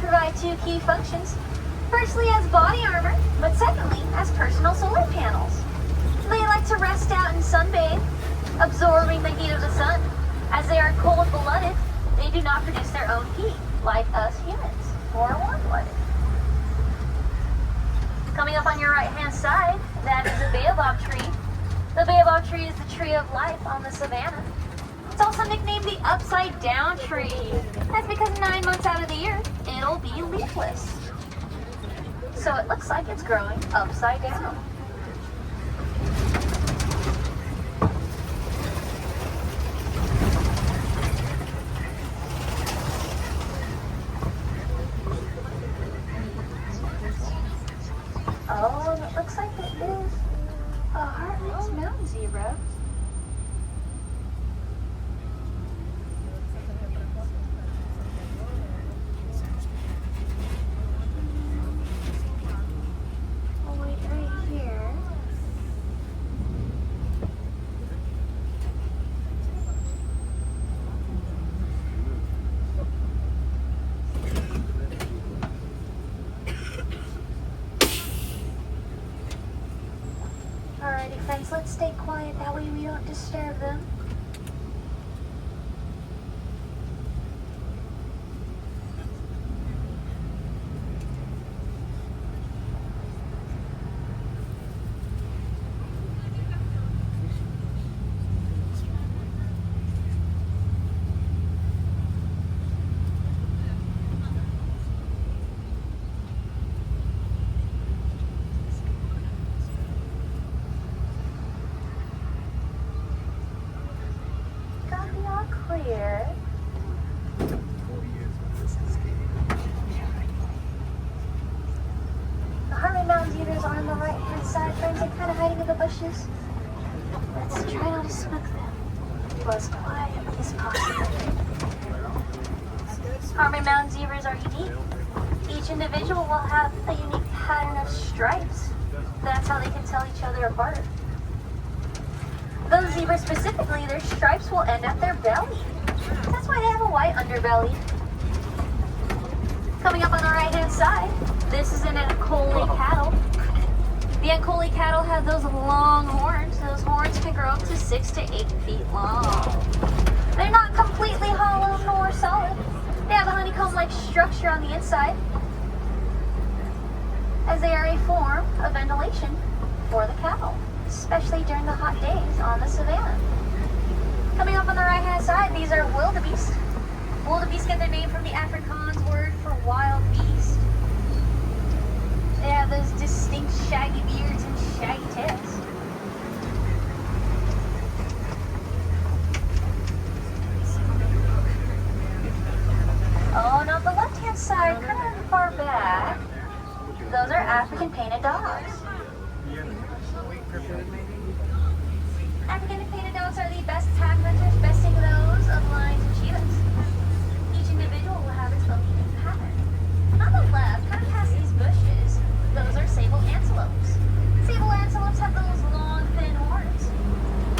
provide two key functions. Firstly, as body armor, but secondly, as personal solar panels. They like to rest out and sunbathe, absorbing the heat of the sun. As they are cold-blooded, they do not produce their own heat, like us humans, or warm-blooded. Coming up on your right-hand side, that is a baobab tree. The baobab tree is the tree of life on the Savannah. It's also nicknamed the upside-down tree. That's because 9 months out of the year, it'll be leafless. So it looks like it's growing upside down. Oh, and it looks like it is a Hartman's mountain zebra. Oh, wait, right here. Alrighty friends, let's stay quiet, that way we don't disturb them. Clear. The Hartman Mountain zebras are on the right hand side, friends. They're kind of hiding in the bushes. Let's try not to spook them. Go as quietly as possible. Hartman Mountain zebras are unique. Each individual will have a unique pattern of stripes. That's how they can tell each other apart. Those zebras specifically, their stripes will end at their belly. That's why they have a white underbelly. Coming up on the right-hand side, this is an Ankole cattle. The Ankole cattle have those long horns. Those horns can grow up to 6 to 8 feet long. They're not completely hollow nor solid. They have a honeycomb-like structure on the inside, as they are a form of ventilation for the cattle, especially during the hot days on the Savannah. Coming up on the right-hand side, these are wildebeest. Wildebeest get their name from the Afrikaans word for wild beast. They have those distinct shaggy beards and shaggy tails. Oh, now the left-hand side, kind of far back, those are African painted dogs. African painted dogs are the best pack hunters, besting those of lions and cheetahs. Each individual will have its own unique pattern. On the left, kind of past these bushes, those are sable antelopes. Sable antelopes have those long, thin horns.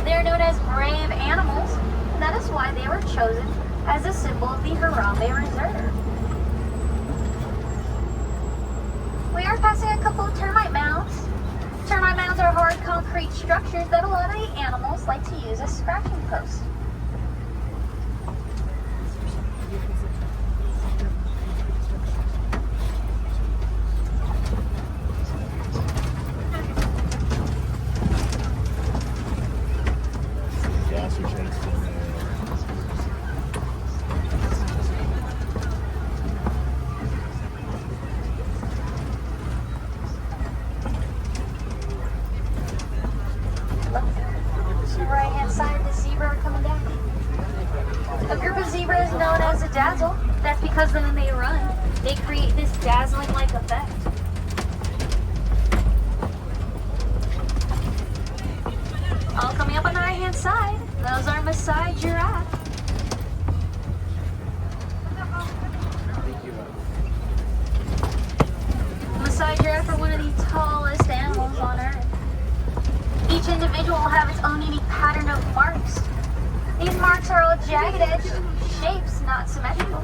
They are known as brave animals, and that is why they were chosen as a symbol of the Harambe Reserve. We are passing a couple of termite mounds. Termite mounds are hard concrete structures that a lot of the animals like to use as scratching posts. Right-hand side, the zebra are coming down. A group of zebras is known as a dazzle. That's because when they run, they create this dazzling-like effect. All coming up on the right-hand side, those are Maasai giraffe. Maasai giraffe are one of the tallest animals on Earth. Each individual will have its own unique pattern of marks. These marks are all jagged-edged shapes, not symmetrical.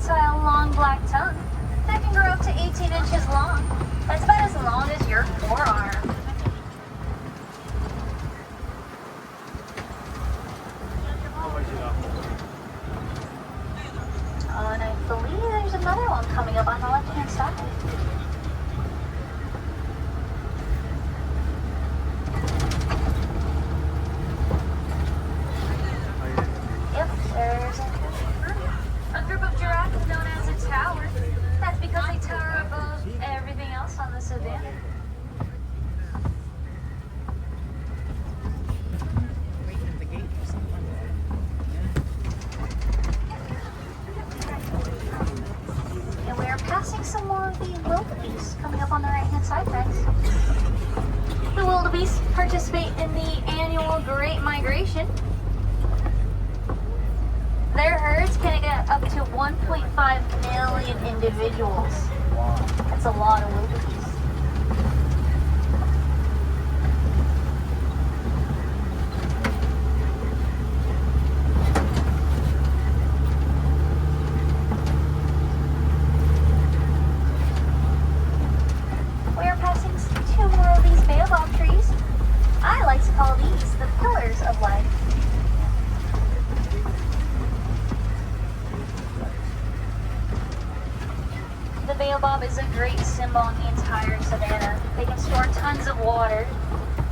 joined by a long black tongue that can grow up to 18 inches long. That's about as long as your forearm. And I believe there's another one coming up on the left-hand side. Yep, there's a group of giraffes known as a tower. That's because they tower above everything else on the Savannah. And we are passing some more of the wildebeest coming up on the right-hand side, friends. The wildebeest participate in the annual Great Migration. Their herds can get up to 1.5 million individuals. That's a lot of wildebeest. We are passing two more of these baobab trees. I like to call these the pillars of life. The baobab is a great symbol in the entire Savannah. They can store tons of water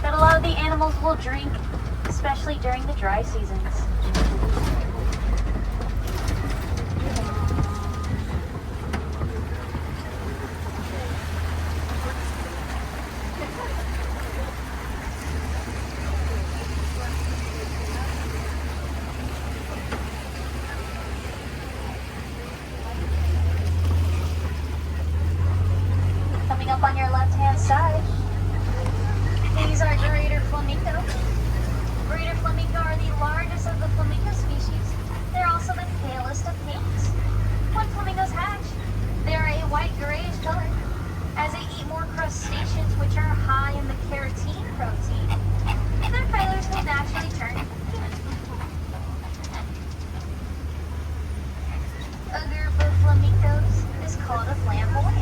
that a lot of the animals will drink, especially during the dry seasons. Up on your left-hand side, these are greater flamingo. Greater flamingo are the largest of the flamingo species. They're also the palest of pinks. When flamingos hatch, they are a white-grayish color. As they eat more crustaceans, which are high in the carotene protein, their feathers will naturally turn pink. A group of flamingos is called a flamboyant.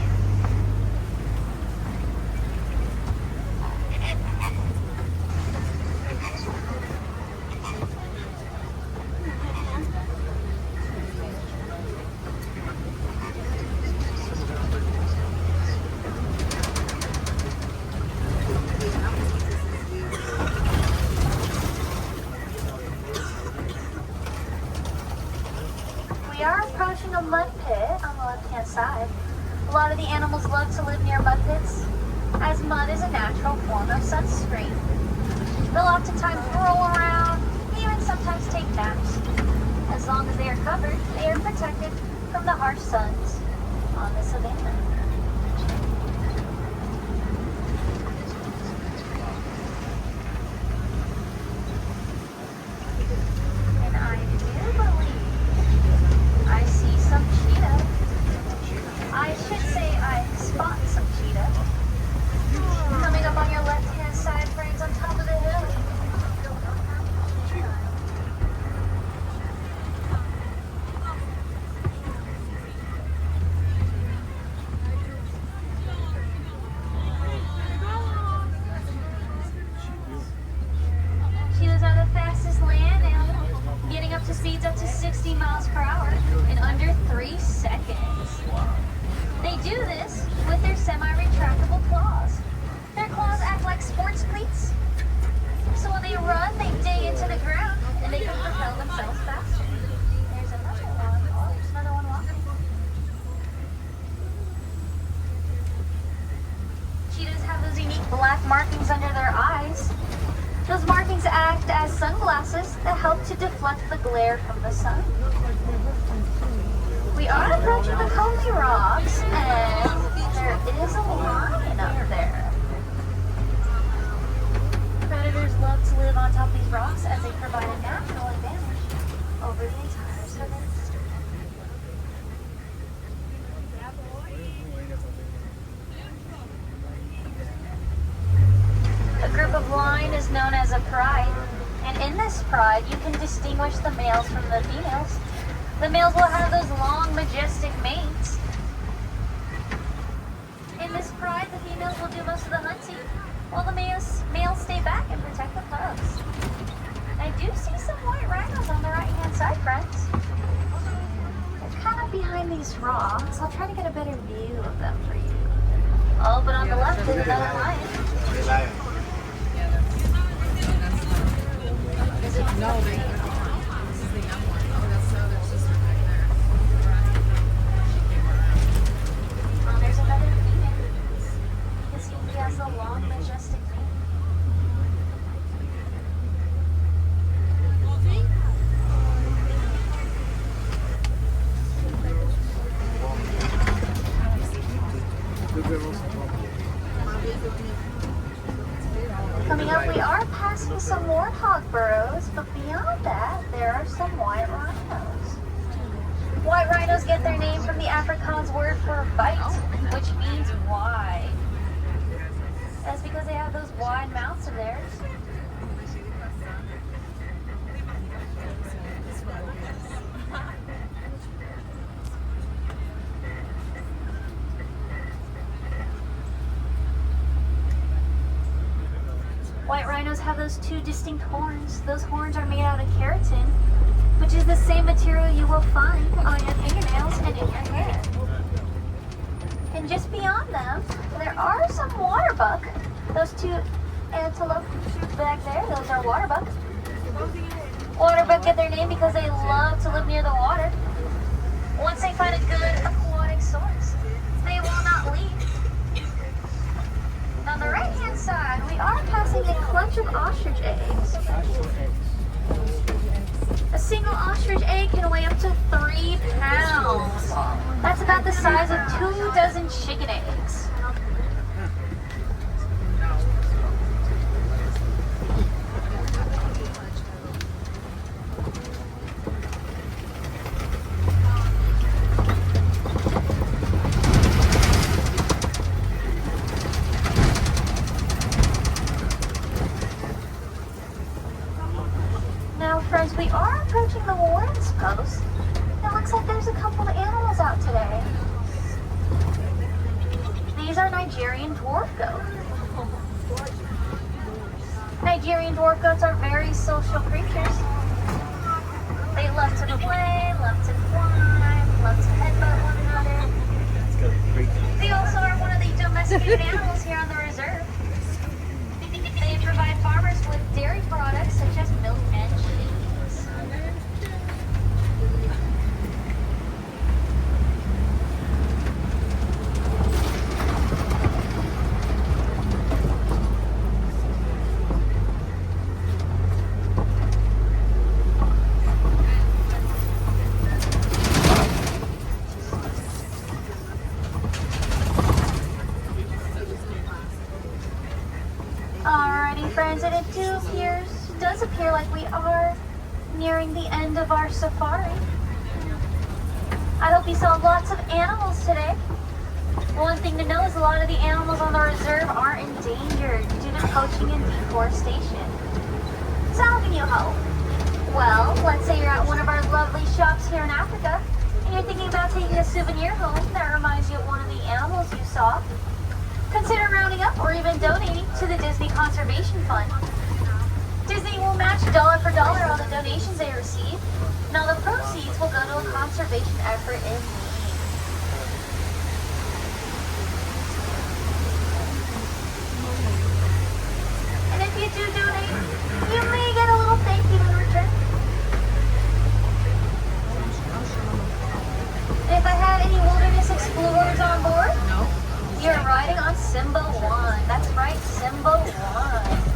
We are approaching a mud pit on the left-hand side. A lot of the animals love to live near mud pits, as mud is a natural form of sunscreen. They'll oftentimes roll around, even sometimes take naps. As long as they are covered, they are protected from the harsh suns on the Savannah. And I do believe I see some cheetah. I should say I spot some cheetah. Coming up on your left-hand side, friends, on top of the hill. Cheetahs are the fastest land animal, getting up to speeds up to 60 miles per hour in under 3 seconds. They do this with their semi-retractable claws. Their claws act like sports cleats, so when they run, they dig into the ground and they can propel themselves faster. There's another one. Oh, there's another one walking. Cheetahs have those unique black markings under their eyes. Those markings act as sunglasses that help to deflect the glare from the sun. We are approaching the Cozy Rocks, and there is a lion up there. Predators love to live on top of these rocks as they provide a natural advantage over the entire Savannah. A group of line is known as a pride, and in this pride you can distinguish the males from the females. The males will have those long, majestic manes. In this pride, the females will do most of the hunting, while the males stay back and protect the cubs. I do see some white rhinos on the right-hand side, friends. They're kind of behind these rocks. I'll try to get a better view of them for you. Oh, but on the left is another lion. No, they're not. This is the young one. Oh, that's the other sister back there. She came around. Oh, there's another female. You can see he has the long, majestic mane. Coming up, we are passing some warthog burrows, but beyond that, there are some white rhinos. White rhinos get their name from the Afrikaans word for bite, which means wide. That's because they have those wide mouths of theirs. White rhinos have those two distinct horns. Those horns are made out of keratin, which is the same material you will find on your fingernails and in your hair. And just beyond them, there are some waterbuck. Those two antelopes back there, those are waterbuck. Waterbuck get their name because they love to live near the water. Once they find a good aquatic source, they will not leave. On the right-hand side, we are passing a clutch of ostrich eggs. A single ostrich egg can weigh up to 3 pounds. That's about the size of 2 dozen chicken eggs. Now, friends, we are approaching the warden's post. It looks like there's a couple of animals out today. These are Nigerian dwarf goats. Nigerian dwarf goats are very social creatures. They love to play, love to climb, love to headbutt one another. They also are one of the domesticated animals here on the reserve. They provide farmers with dairy products such as milk and cheese. Alrighty, friends, and it does appear like we are nearing the end of our safari. I hope you saw lots of animals today. One thing to know is a lot of the animals on the reserve are endangered due to poaching and deforestation. So how can you hope? Well, let's say you're at one of our lovely shops here in Africa, and you're thinking about taking a souvenir home that reminds you of one of the animals you saw. Consider rounding up or even donating to the Disney Conservation Fund. Disney will match dollar for dollar on the donations they receive, and all the proceeds will go to a conservation effort in need. And if you do donate, you may get a little thank you in return. And if I had any wilderness explorers on board, No. you're riding on Simba 1. That's right, Simba 1.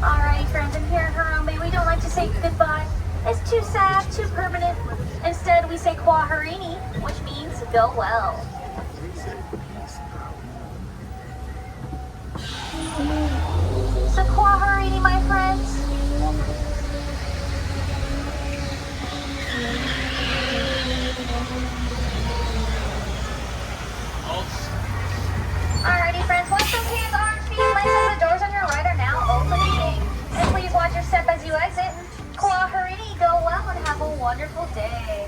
Alrighty, friends, and here in Harambe, we don't like to say goodbye. It's too sad, too permanent. Instead, we say Kwaherini, which means go well. So Kwaherini, my friends. exit. Kwaherini, go well and have a wonderful day.